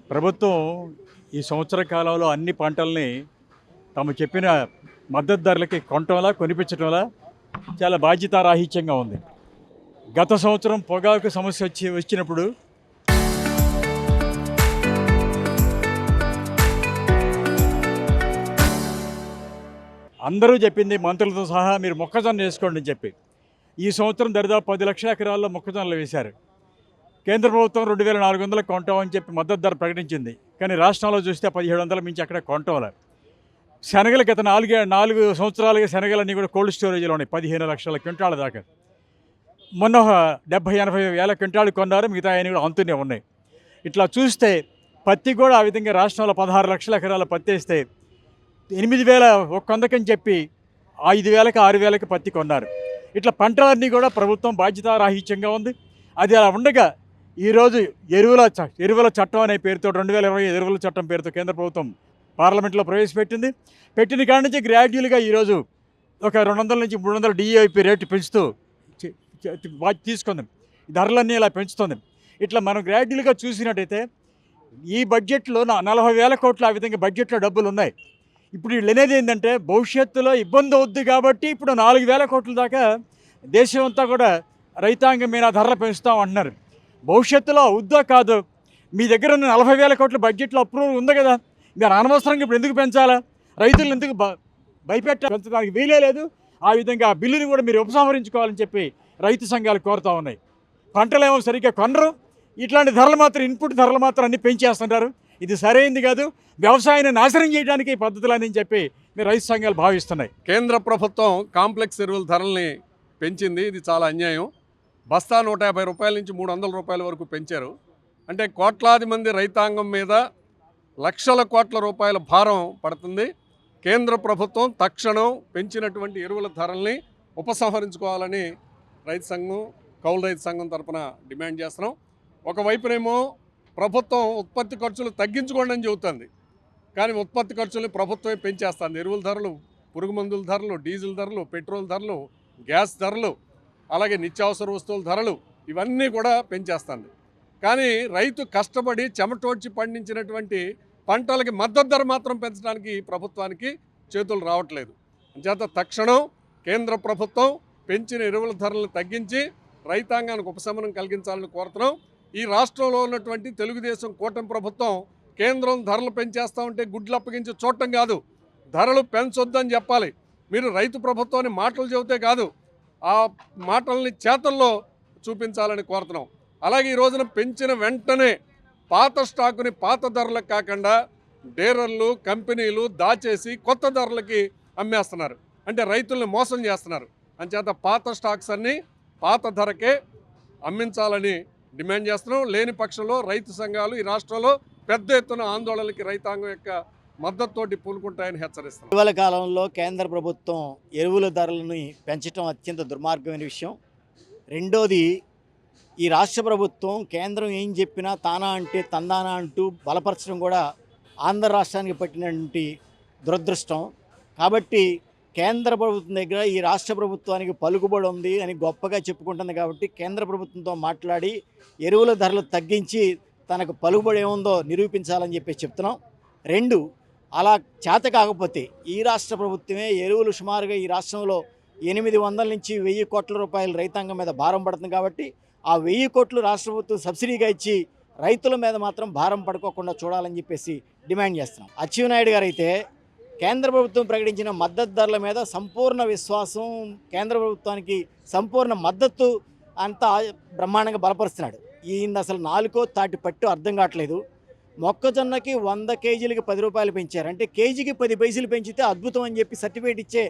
ప్రభుత్వం ఈ సంవత్సర కాలంలో అన్ని పంటల్ని తాము చెప్పిన మద్దతు ధరలకి కొనటంలా కొనిపించడంలా చాలా బాధ్యతారాహిత్యంగా ఉంది. గత సంవత్సరం పొగాకు సమస్య వచ్చినప్పుడు అందరూ చెప్పింది మంత్రులతో సహా మీరు మొక్కజొన్న వేసుకోండి అని చెప్పి. ఈ సంవత్సరం దరిదాపు 10 లక్షల ఎకరాల్లో మొక్కజొన్నలు వేశారు. కేంద్ర ప్రభుత్వం 2400 కొంటామని చెప్పి మద్దతు ధర ప్రకటించింది. కానీ రాష్ట్రంలో చూస్తే 1700 మించి అక్కడ కొంటాం. శనగలు గత 4 సంవత్సరాలుగా శనగలన్నీ కూడా కోల్డ్ స్టోరేజ్లో ఉన్నాయి, 15 లక్షల క్వింటాల దాకా. మొన్న 70-80 వేల క్వింటాలు కొన్నారు, మిగతా అన్నీ కూడా అంతూనే ఉన్నాయి. ఇట్లా చూస్తే పత్తి కూడా ఆ విధంగా రాష్ట్రంలో 16 లక్షల ఎకరాల పత్తి వేస్తే 8,100 అని చెప్పి 5,000కి 6,000కి పత్తి కొన్నారు. ఇట్లా పంటలన్నీ కూడా ప్రభుత్వం బాధ్యతారాహిత్యంగా ఉంది. అది అలా ఉండగా ఈరోజు ఎరువుల చట్టం అనే పేరుతో 2020 ఎరువుల చట్టం పేరుతో కేంద్ర ప్రభుత్వం పార్లమెంట్లో ప్రవేశపెట్టింది. పెట్టిన కాడి నుంచి గ్రాడ్యువల్గా ఈరోజు ఒక 200 నుంచి 300 డిఏపి రేటు పెంచుతూ తీసుకుంది. ధరలన్నీ ఇలా పెంచుతుంది. ఇట్లా మనం గ్రాడ్యువల్గా చూసినట్టయితే ఈ బడ్జెట్లో 40,000 కోట్లు ఆ విధంగా బడ్జెట్లో డబ్బులు ఉన్నాయి. ఇప్పుడు వీళ్ళు అనేది ఏంటంటే భవిష్యత్తులో ఇబ్బంది అవుద్ది కాబట్టి ఇప్పుడు 4,000 కోట్ల దాకా దేశం అంతా కూడా రైతాంగం మీద ధరలు పెంచుతాం అంటున్నారు. భవిష్యత్తులో అవుద్దా కాదు, మీ దగ్గర ఉన్న 40,000 కోట్ల బడ్జెట్లో అప్రూవల్ ఉంది కదా, మీరు అనవసరంగా ఇప్పుడు ఎందుకు పెంచాలా, రైతులను ఎందుకు పెంచడానికి వీలే లేదు. ఆ విధంగా ఆ బిల్లుని కూడా మీరు ఉపసంహరించుకోవాలని చెప్పి రైతు సంఘాలు కోరుతూ ఉన్నాయి. పంటలేమో సరిగ్గా కొనరు, ఇట్లాంటి ధరలు మాత్రం ఇన్పుట్ ధరలు మాత్రం అన్నీ పెంచేస్తుంటారు. ఇది సరైనది కాదు, వ్యవసాయాన్ని నాశనం చేయడానికి ఈ పద్ధతులని చెప్పి మీరు రైతు సంఘాలు భావిస్తున్నాయి. కేంద్ర ప్రభుత్వం కాంప్లెక్స్ ఎరువుల ధరల్ని పెంచింది. ఇది చాలా అన్యాయం. బస్తా 150 రూపాయల నుంచి 300 రూపాయల వరకు పెంచారు. అంటే కోట్లాది మంది రైతాంగం మీద లక్షల కోట్ల రూపాయల భారం పడుతుంది. కేంద్ర ప్రభుత్వం తక్షణం పెంచినటువంటి ఎరువుల ధరల్ని ఉపసంహరించుకోవాలని రైతు సంఘం, కౌలు రైతు సంఘం తరఫున డిమాండ్ చేస్తున్నాం. ఒకవైపునేమో ప్రభుత్వం ఉత్పత్తి ఖర్చులు తగ్గించుకోండి అని చెబుతుంది, కానీ ఉత్పత్తి ఖర్చుల్ని ప్రభుత్వమే పెంచేస్తుంది. ఎరువుల ధరలు, పురుగు మందుల ధరలు, డీజిల్ ధరలు, పెట్రోల్ ధరలు, గ్యాస్ ధరలు, అలాగే నిత్యావసర వస్తువుల ధరలు ఇవన్నీ కూడా పెంచేస్తుంది. కానీ రైతు కష్టపడి చెమటోడ్చి పండించినటువంటి పంటలకి మద్దతు ధర మాత్రం పెంచడానికి ప్రభుత్వానికి చేతులు రావట్లేదు. అంచేత తక్షణం కేంద్ర ప్రభుత్వం పెంచిన ఎరువుల ధరలను తగ్గించి రైతాంగానికి ఉపశమనం కలిగించాలని కోరుతున్నాం. ఈ రాష్ట్రంలో ఉన్నటువంటి తెలుగుదేశం కూటమి ప్రభుత్వం కేంద్రం ధరలు పెంచేస్తూ ఉంటే గుడ్లు అప్పగించి చూడటం కాదు, ధరలు పెంచొద్దని చెప్పాలి. మీరు రైతు ప్రభుత్వాన్ని మాటలు చెబితే కాదు, ఆ మాటల్ని చేతల్లో చూపించాలని కోరుతున్నాం. అలాగే ఈ రోజున పెంచిన వెంటనే పాత స్టాకుని పాత ధరలకు కాకుండా డీలర్లు, కంపెనీలు దాచేసి కొత్త ధరలకి అమ్మేస్తున్నారు. అంటే రైతుల్ని మోసం చేస్తున్నారు. అంచేత పాత స్టాక్స్ అన్నీ పాత ధరకే అమ్మించాలని డిమాండ్ చేస్తున్నాం. లేని పక్షంలో రైతు సంఘాలు ఈ రాష్ట్రంలో పెద్ద ఎత్తున ఆందోళనకి రైతాంగం యొక్క మద్దతుతోటి పూనుకుంటాయని హెచ్చరిస్తున్నాం. ఇటీవల కాలంలో కేంద్ర ప్రభుత్వం ఎరువుల ధరలను పెంచడం అత్యంత దుర్మార్గమైన విషయం. రెండోది, ఈ రాష్ట్ర ప్రభుత్వం కేంద్రం ఏం చెప్పినా తానా అంటే తందానా అంటూ బలపరచడం కూడా ఆంధ్ర రాష్ట్రానికి పట్టినటువంటి దురదృష్టం. కాబట్టి కేంద్ర ప్రభుత్వం దగ్గర ఈ రాష్ట్ర ప్రభుత్వానికి పలుకుబడి ఉంది అని గొప్పగా చెప్పుకుంటుంది. కాబట్టి కేంద్ర ప్రభుత్వంతో మాట్లాడి ఎరువుల ధరలు తగ్గించి తనకు పలుకుబడి ఏముందో నిరూపించాలని చెప్పి చెప్తున్నాం. రెండు, అలా చేత కాకపోతే ఈ రాష్ట్ర ప్రభుత్వమే ఎరువులు సుమారుగా ఈ రాష్ట్రంలో 800 నుంచి 1000 కోట్ల రూపాయలు రైతాంగం మీద భారం పడుతుంది. కాబట్టి ఆ 1000 కోట్లు రాష్ట్ర ప్రభుత్వం సబ్సిడీగా ఇచ్చి రైతుల మీద మాత్రం భారం పడుకోకుండా చూడాలని చెప్పేసి డిమాండ్ చేస్తున్నాం. అచ్చెన్నాయుడు గారు అయితే కేంద్ర ప్రభుత్వం ప్రకటించిన మద్దతు ధరల మీద సంపూర్ణ విశ్వాసం, కేంద్ర ప్రభుత్వానికి సంపూర్ణ మద్దతు అంతా బ్రహ్మాండంగా బలపరుస్తున్నాడు. ఈయన అసలు నాలుకో తాటి పట్టు అర్థం కావట్లేదు. మొక్కజొన్నకి 100 కేజీలకి 10 రూపాయలు పెంచారు, అంటే కేజీకి 10 పైసలు పెంచితే అద్భుతం అని చెప్పి సర్టిఫికేట్ ఇచ్చే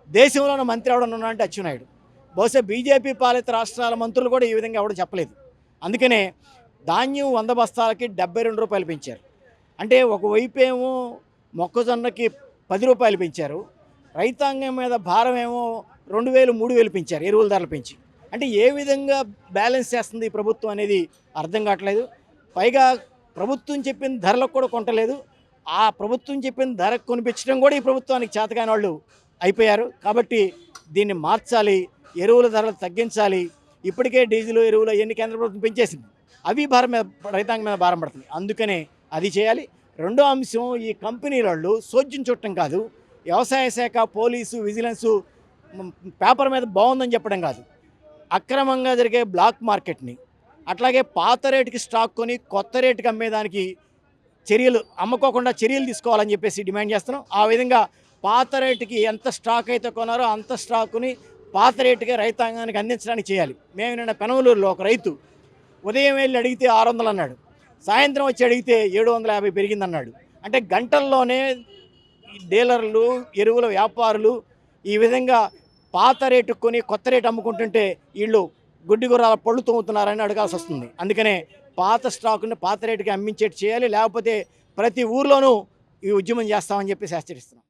దేశంలోనే మంత్రి ఎవడన్నా అంటే అచ్చెన్నాయుడు. బహుశా బీజేపీ పాలిత రాష్ట్రాల మంత్రులు కూడా ఈ విధంగా ఎవడో చెప్పలేదు. అందుకనే ధాన్యం 100 బస్తాలకి 72 రూపాయలు పెంచారు. అంటే ఒకవైపు ఏమో మొక్కజొన్నకి 10 రూపాయలు పెంచారు, రైతాంగం మీద భారం ఏమో 2,000, 3,000 పెంచారు ఎరువుల ధరలు పెంచి. అంటే ఏ విధంగా బ్యాలెన్స్ చేస్తుంది ఈ ప్రభుత్వం అనేది అర్థం కావట్లేదు. పైగా ప్రభుత్వం చెప్పిన ధరలకు కూడా కొంటలేదు. ఆ ప్రభుత్వం చెప్పిన ధరకు కొనిపించడం కూడా ఈ ప్రభుత్వానికి చేతకాని వాళ్ళు అయిపోయారు. కాబట్టి దీన్ని మార్చాలి, ఎరువుల ధరలు తగ్గించాలి. ఇప్పటికే డీజిల్, ఎరువులు అవన్నీ కేంద్ర ప్రభుత్వం పెంచేసింది, అవి రైతాంగం మీద భారం పడుతుంది. అందుకనే అది చేయాలి. రెండో అంశం, ఈ కంపెనీల వాళ్ళు సోద్యం చుట్టం కాదు, వ్యవసాయ శాఖ, పోలీసు, విజిలెన్సు పేపర్ మీద బాగుందని చెప్పడం కాదు, అక్రమంగా జరిగే బ్లాక్ మార్కెట్ని, అట్లాగే పాత రేటుకి స్టాక్ కొని కొత్త రేటుకి అమ్మేదానికి అమ్ముకోకుండా చర్యలు తీసుకోవాలని చెప్పేసి డిమాండ్ చేస్తున్నాం. ఆ విధంగా పాత రేటుకి ఎంత స్టాక్ అయితే కొన్నారో అంత స్టాకుని పాత రేటుకే రైతాంగానికి అందించడానికి చేయాలి. మేము నిన్న పెనమలూరులో ఒక రైతు ఉదయం వెళ్ళి అడిగితే 600 అన్నాడు, సాయంత్రం వచ్చి అడిగితే 750 పెరిగిందన్నాడు. అంటే గంటల్లోనే డీలర్లు, ఎరువుల వ్యాపారులు ఈ విధంగా పాత రేటు కొని కొత్త రేటు అమ్ముకుంటుంటే వీళ్ళు గుడ్డి గుర్రాల పళ్ళు తోముతున్నారని అడగాల్సి వస్తుంది. అందుకనే పాత స్టాకుని పాత రేటుకి అమ్మించేట్టు చేయాలి, లేకపోతే ప్రతి ఊర్లోనూ ఈ ఉద్యమం చేస్తామని చెప్పేసి హెచ్చరిస్తున్నాం.